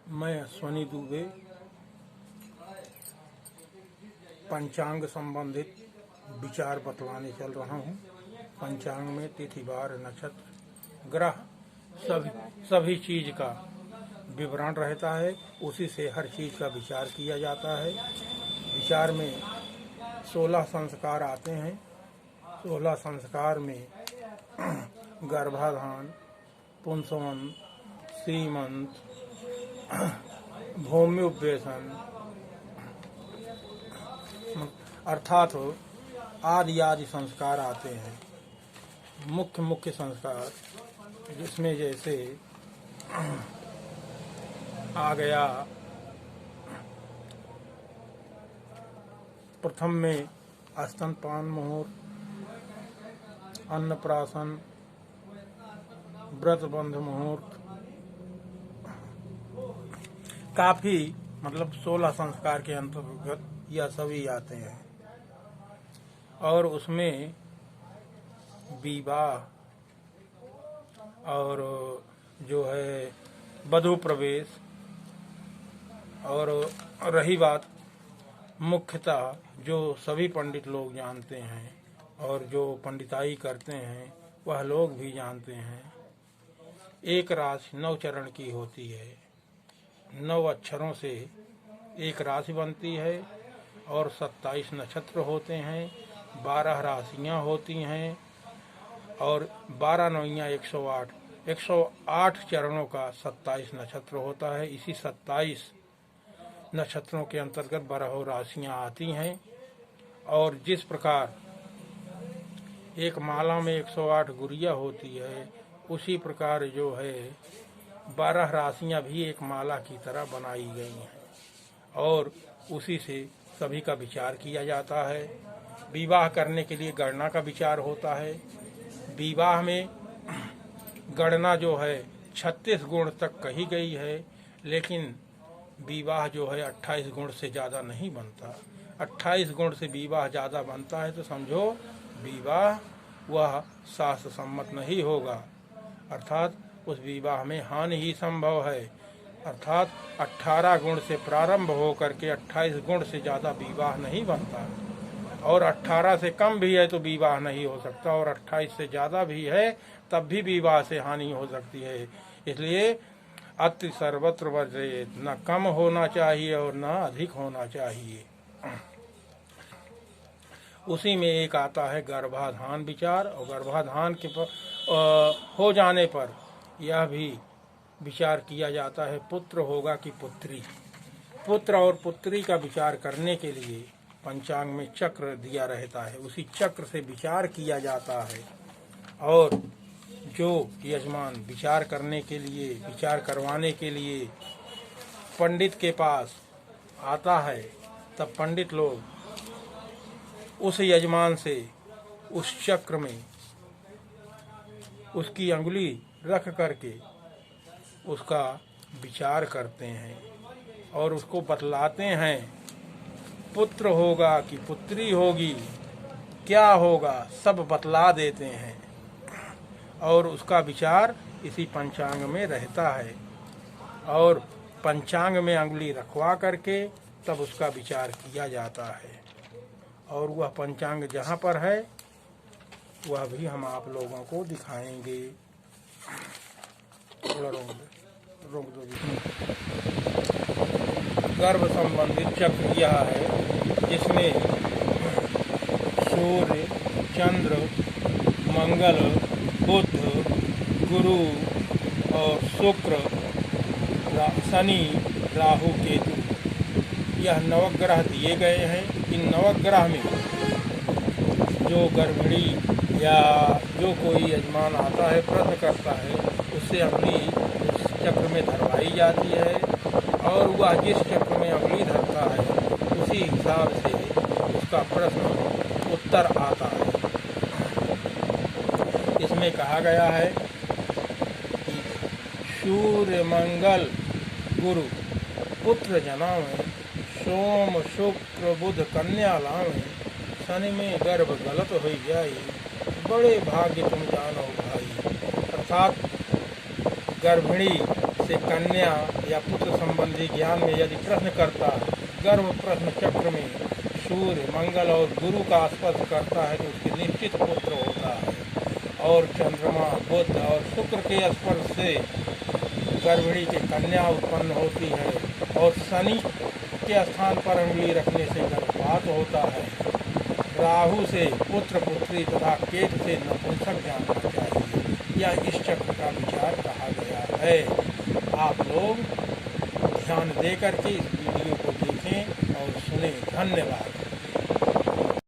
मैं अश्वनी दुबे पंचांग संबंधित विचार बतलाने चल रहा हूँ। पंचांग में तिथि वार नक्षत्र ग्रह सभी चीज का विवरण रहता है। उसी से हर चीज का विचार किया जाता है। विचार में 16 संस्कार आते हैं। 16 संस्कार में गर्भाधान, पुंसवन, सीमंत, भूमि उपवेशन अर्थात आदि संस्कार आते हैं। मुख्य संस्कार जिसमें जैसे आ गया प्रथम में स्तनपान मुहूर्त, अन्नप्राशन, व्रतबंध मुहूर्त, काफी 16 संस्कार के अंतर्गत यह सभी आते हैं। और उसमें विवाह और जो है वधू प्रवेश और रही बात मुख्यतः जो सभी पंडित लोग जानते हैं और जो पंडिताई करते हैं वह लोग भी जानते हैं। एक राशि 9 चरण की होती है। 9 अक्षरों से एक राशि बनती है और 27 नक्षत्र होते हैं। 12 राशियां होती हैं और 12 नौइयां 108 108 चरणों का 27 नक्षत्र होता है। इसी 27 नक्षत्रों के अंतर्गत 12 राशियां आती हैं। और जिस प्रकार एक माला में 108 गुड़िया होती है, उसी प्रकार जो है 12 राशियां भी एक माला की तरह बनाई गई हैं और उसी से सभी का विचार किया जाता है। विवाह करने के लिए गणना का विचार होता है। विवाह में गणना जो है 36 गुण तक कही गई है, लेकिन विवाह जो है 28 गुण से ज़्यादा नहीं बनता। 28 गुण से विवाह ज़्यादा बनता है तो समझो विवाह वह शास्त्र सम्मत नहीं होगा, अर्थात उस विवाह में हानि ही संभव है। अर्थात 18 गुण से प्रारंभ होकर के 28 गुण से ज़्यादा विवाह नहीं बनता और 18 से कम भी है तो विवाह नहीं हो सकता और 28 से ज़्यादा भी है तब भी विवाह से हानि हो सकती है। इसलिए अति सर्वत्र वर्जेत, न कम होना चाहिए और न अधिक होना चाहिए। उसी में एक आता है गर्भाधान विचार और गर्भाधान के हो जाने पर यह भी विचार किया जाता है पुत्र होगा कि पुत्री। पुत्र और पुत्री का विचार करने के लिए पंचांग में चक्र दिया रहता है। उसी चक्र से विचार किया जाता है और जो यजमान विचार करने के लिए विचार करवाने के लिए पंडित के पास आता है, तब पंडित लोग उस यजमान से उस चक्र में उसकी अंगुली रख करके उसका विचार करते हैं और उसको बतलाते हैं पुत्र होगा कि पुत्री होगी, क्या होगा, सब बतला देते हैं और उसका विचार इसी पंचांग में रहता है। और पंचांग में अंगुली रखवा करके तब उसका विचार किया जाता है और वह पंचांग जहाँ पर है वह भी हम आप लोगों को दिखाएंगे। रोक दो। गर्भ संबंधित चक्र यह है जिसमें सूर्य, चंद्र, मंगल, बुध, गुरु और शुक्र, शनि, राहु, केतु, यह नवग्रह दिए गए हैं। इन नवग्रह में जो गर्भिणी या जो कोई यजमान आता है प्रश्न करता है उससे अंगुली उस चक्र में धरवाई जाती है और वह जिस चक्र में अंगुली धरता है उसी हिसाब से उसका प्रश्न उत्तर आता है। इसमें कहा गया है कि सूर्य, मंगल, गुरु पुत्र जनावें, सोम, शुक्र, बुध कन्या लावें, शनि में गर्भ गलत हो जाए, बड़े भाग्य तुम जानो भाई। अर्थात गर्भिणी से कन्या या पुत्र संबंधी ज्ञान में यदि प्रश्न करता गर्भ प्रश्न चक्र में सूर्य, मंगल और गुरु का स्पर्श करता है तो उसके निश्चित पुत्र होता है। और चंद्रमा, बुध और शुक्र के स्पर्श से गर्भिणी की कन्या उत्पन्न होती है। और शनि के स्थान पर अंगुली रखने से गर्भपात होता है। राहु से पुत्र पुत्री तथा केतु से नपुंसक जानना चाहिए। यह इस चक्र का विचार कहा गया है। आप लोग ध्यान दे करके इस वीडियो को देखें और सुने। धन्यवाद।